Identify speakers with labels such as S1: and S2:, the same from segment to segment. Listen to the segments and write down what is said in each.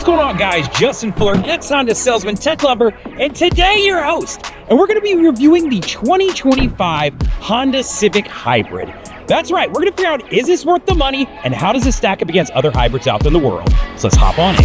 S1: What's going on, guys? Justin Fuller, ex-Honda salesman, tech lover, and today your host. And we're going to be reviewing the 2025 Honda Civic Hybrid. That's right, we're going to figure out, is this worth the money, and how does it stack up against other hybrids out there in the world? So let's hop on in.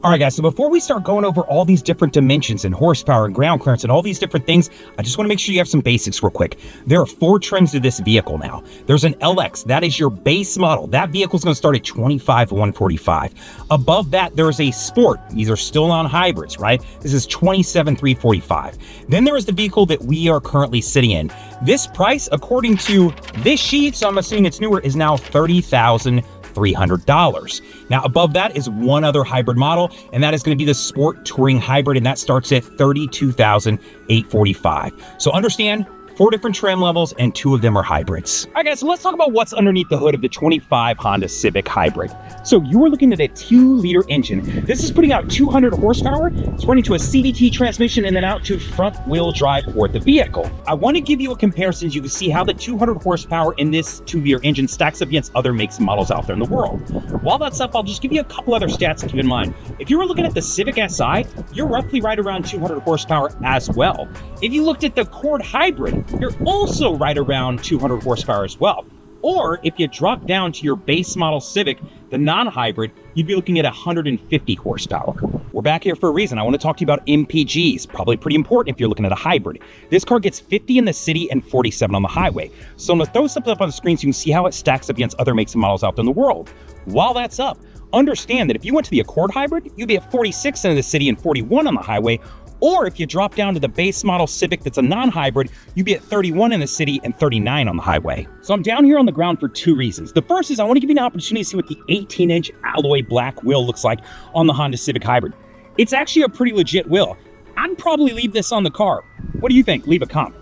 S1: All right, guys, so before we start going over all these different dimensions and horsepower and ground clearance and all these different things, I just want to make sure you have some basics real quick. There are 4 trims to this vehicle now. There's an LX, that is your base model. That vehicle is going to start at $25,145. Above that, there is a Sport. These are still on hybrids, right? This is $27,345. Then there is the vehicle that we are currently sitting in. This price, according to this sheet, so I'm assuming it's newer, is now $30,300. Now above that is one other hybrid model, and that is going to be the Sport Touring Hybrid, and that starts at $32,845. So understand, 4 different trim levels, and 2 of them are hybrids. All right, guys, so let's talk about what's underneath the hood of the 25 Honda Civic Hybrid. So you are looking at a 2-liter engine. This is putting out 200 horsepower. It's running to a CVT transmission and then out to front-wheel drive for the vehicle. I want to give you a comparison so you can see how the 200 horsepower in this 2-liter engine stacks up against other makes and models out there in the world. While that's up, I'll just give you a couple other stats to keep in mind. If you were looking at the Civic Si, you're roughly right around 200 horsepower as well. If you looked at the Corolla Hybrid, you're also right around 200 horsepower as well. Or if you drop down to your base model Civic, the non-hybrid, you'd be looking at 150 horsepower. We're back here for a reason. I want to talk to you about MPGs, probably pretty important if you're looking at a hybrid. This car gets 50 in the city and 47 on the highway. So I'm going to throw something up on the screen so you can see how it stacks up against other makes and models out there in the world. While that's up, understand that if you went to the Accord Hybrid, you'd be at 46 in the city and 41 on the highway. Or if you drop down to the base model Civic that's a non-hybrid, you'd be at 31 in the city and 39 on the highway. So I'm down here on the ground for 2 reasons. The first is I want to give you an opportunity to see what the 18-inch alloy black wheel looks like on the Honda Civic Hybrid. It's actually a pretty legit wheel. I'd probably leave this on the car. What do you think? Leave a comment.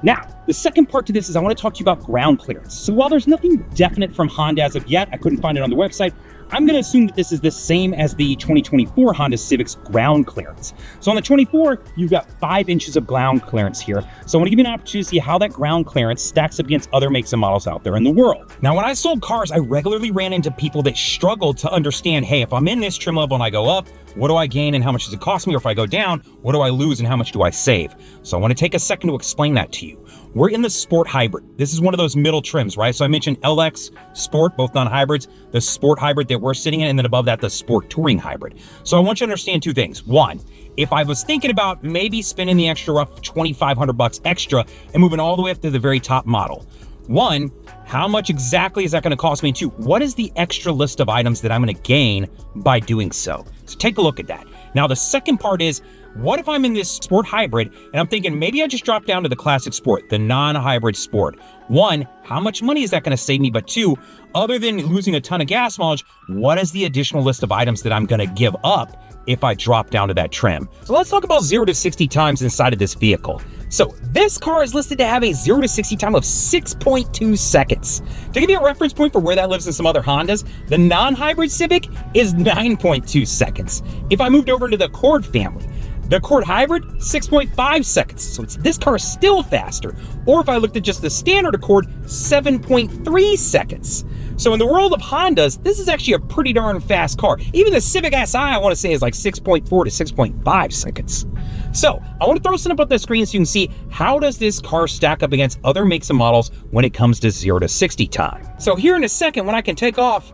S1: Now, the second part to this is I want to talk to you about ground clearance. So while there's nothing definite from Honda as of yet, I couldn't find it on the website, I'm going to assume that this is the same as the 2024 Honda Civic's ground clearance. So on the 24, you've got 5 inches of ground clearance here. So I want to give you an opportunity to see how that ground clearance stacks up against other makes and models out there in the world. Now, when I sold cars, I regularly ran into people that struggled to understand, hey, if I'm in this trim level and I go up, what do I gain and how much does it cost me? Or if I go down, what do I lose and how much do I save? So I want to take a second to explain that to you. We're in the Sport Hybrid. This is one of those middle trims, right? So I mentioned LX, Sport, both non-hybrids, the Sport Hybrid that we're sitting in, and then above that, the Sport Touring Hybrid. So I want you to understand 2 things. One, if I was thinking about maybe spending the extra rough $2,500 extra and moving all the way up to the very top model, 1, how much exactly is that going to cost me? And 2, what is the extra list of items that I'm going to gain by doing so? So take a look at that. Now, the second part is, what if I'm in this Sport Hybrid and I'm thinking maybe I just drop down to the classic Sport, the non-hybrid Sport? 1, how much money is that going to save me? But 2, other than losing a ton of gas mileage, what is the additional list of items that I'm going to give up if I drop down to that trim? So let's talk about 0 to 60 times inside of this vehicle. So this car is listed to have a 0 to 60 time of 6.2 seconds. To give you a reference point for where that lives in some other Hondas, the non-hybrid Civic is 9.2 seconds. If I moved over to the Accord family, the Accord Hybrid, 6.5 seconds. So this car is still faster. Or if I looked at just the standard Accord, 7.3 seconds. So in the world of Hondas, this is actually a pretty darn fast car. Even the Civic Si, I want to say, is like 6.4 to 6.5 seconds. So I want to throw something up on the screen so you can see how does this car stack up against other makes and models when it comes to 0 to 60 time. So here in a second, when I can take off,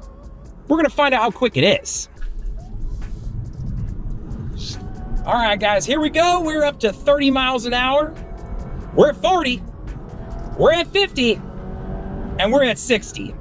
S1: we're going to find out how quick it is. All right, guys, here we go. We're up to 30 miles an hour. We're at 40. We're at 50. And we're at 60.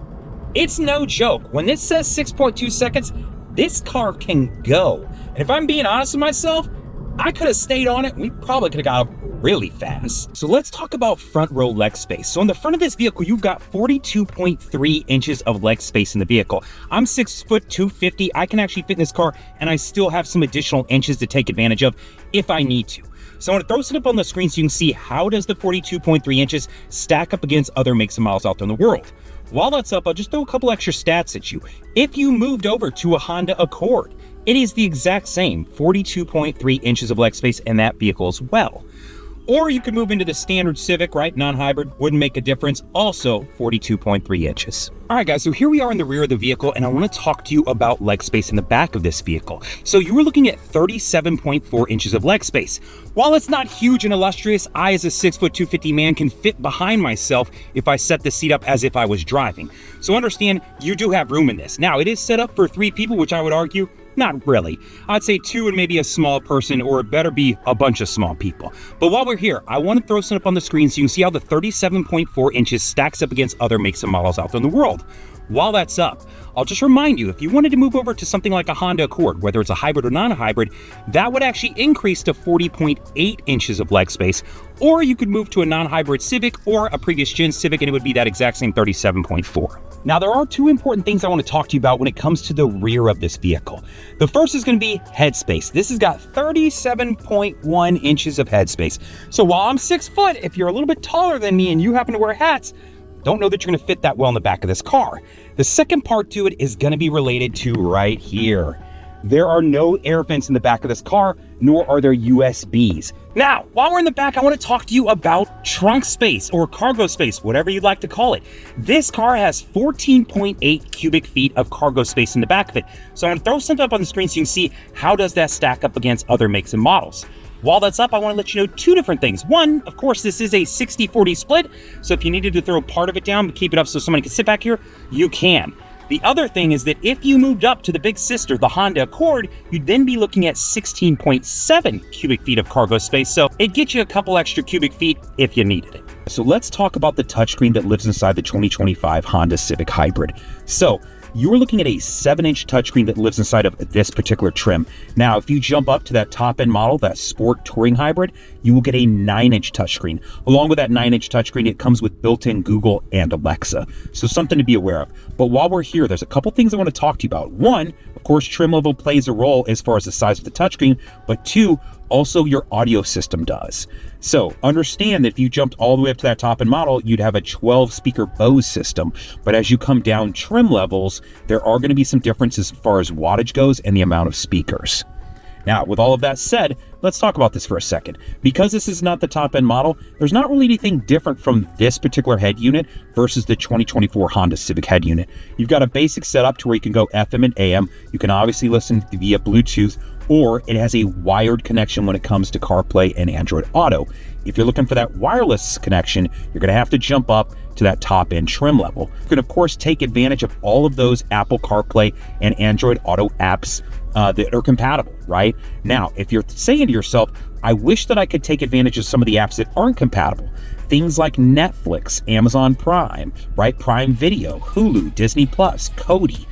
S1: It's no joke. When this says 6.2 seconds, this car can go. And if I'm being honest with myself, I could have stayed on it. We probably could have got really fast. So let's talk about front row leg space. So on the front of this vehicle, you've got 42.3 inches of leg space in the vehicle. I'm 6 foot 250. I can actually fit in this car, and I still have some additional inches to take advantage of if I need to. So I want to throw it up on the screen so you can see how does the 42.3 inches stack up against other makes and models out there in the world. While that's up, I'll just throw a couple extra stats at you. If you moved over to a Honda Accord, it is the exact same 42.3 inches of leg space in that vehicle as well. Or you could move into the standard Civic, right? Non-hybrid, wouldn't make a difference. Also 42.3 inches. All right, guys, so here we are in the rear of the vehicle, and I want to talk to you about leg space in the back of this vehicle. So you were looking at 37.4 inches of leg space. While it's not huge and illustrious, I, as a 6 foot 250 man, can fit behind myself if I set the seat up as if I was driving. So understand, you do have room in this. Now, it is set up for 3 people, which I would argue, not really. I'd say 2 and maybe a small person, or it better be a bunch of small people. But while we're here, I want to throw something up on the screen so you can see how the 37.4 inches stacks up against other makes and models out there in the world. While that's up, I'll just remind you, if you wanted to move over to something like a Honda Accord, whether it's a hybrid or non-hybrid, that would actually increase to 40.8 inches of leg space. Or you could move to a non-hybrid Civic or a previous gen Civic, and it would be that exact same 37.4. Now, there are 2 important things I want to talk to you about when it comes to the rear of this vehicle. The first is going to be headspace. This has got 37.1 inches of headspace. So while I'm 6 foot, if you're a little bit taller than me and you happen to wear hats, don't know that you're going to fit that well in the back of this car. The second part to it is going to be related to right here. There are no air vents in the back of this car, nor are there USBs. Now, while we're in the back, I want to talk to you about trunk space or cargo space, whatever you'd like to call it. This car has 14.8 cubic feet of cargo space in the back of it. So I'm going to throw something up on the screen so you can see how does that stack up against other makes and models. While that's up, I want to let you know 2 different things. One, of course, this is a 60-40 split. So if you needed to throw part of it down, but keep it up so somebody can sit back here, you can. The other thing is that if you moved up to the big sister, the Honda Accord, you'd then be looking at 16.7 cubic feet of cargo space. So it'd get you a couple extra cubic feet if you needed it. So let's talk about the touchscreen that lives inside the 2025 Honda Civic Hybrid. So you're looking at a 7-inch touchscreen that lives inside of this particular trim. Now, if you jump up to that top-end model, that Sport Touring Hybrid, you will get a 9-inch touchscreen. Along with that 9-inch touchscreen, it comes with built-in Google and Alexa. So something to be aware of. But while we're here, there's a couple things I want to talk to you about. One, of course, trim level plays a role as far as the size of the touchscreen, but 2, also your audio system does. So understand that if you jumped all the way up to that top end model, you'd have a 12-speaker Bose system. But as you come down trim levels, there are going to be some differences as far as wattage goes and the amount of speakers. Now, with all of that said, let's talk about this for a second. Because this is not the top-end model, there's not really anything different from this particular head unit versus the 2024 Honda Civic head unit. You've got a basic setup to where you can go FM and AM. You can obviously listen via Bluetooth, or it has a wired connection when it comes to CarPlay and Android Auto. If you're looking for that wireless connection, you're going to have to jump up to that top-end trim level. You can, of course, take advantage of all of those Apple CarPlay and Android Auto apps that are compatible, right? Now, if you're saying to yourself, I wish that I could take advantage of some of the apps that aren't compatible, things like Netflix, Amazon Prime, right? Prime Video, Hulu, Disney Plus, Kodi,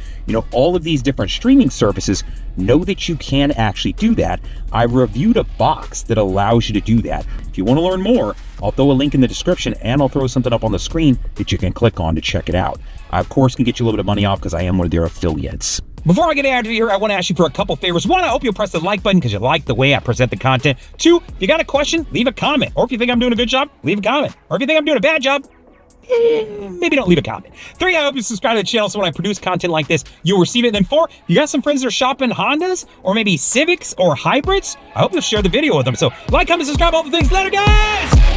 S1: all of these different streaming services, know that you can actually do that. I reviewed a box that allows you to do that. If you want to learn more, I'll throw a link in the description, and I'll throw something up on the screen that you can click on to check it out. I, of course, can get you a little bit of money off because I am one of their affiliates. Before I get out of here, I want to ask you for a couple favors. One, I hope you'll press the like button because you like the way I present the content. 2, if you got a question, leave a comment. Or if you think I'm doing a good job, leave a comment. Or if you think I'm doing a bad job, maybe don't leave a comment. 3, I hope you subscribe to the channel so when I produce content like this, you'll receive it. Then 4, you got some friends that are shopping Hondas or maybe Civics or Hybrids, I hope you'll share the video with them. So like, comment, subscribe, all the things. Later, guys!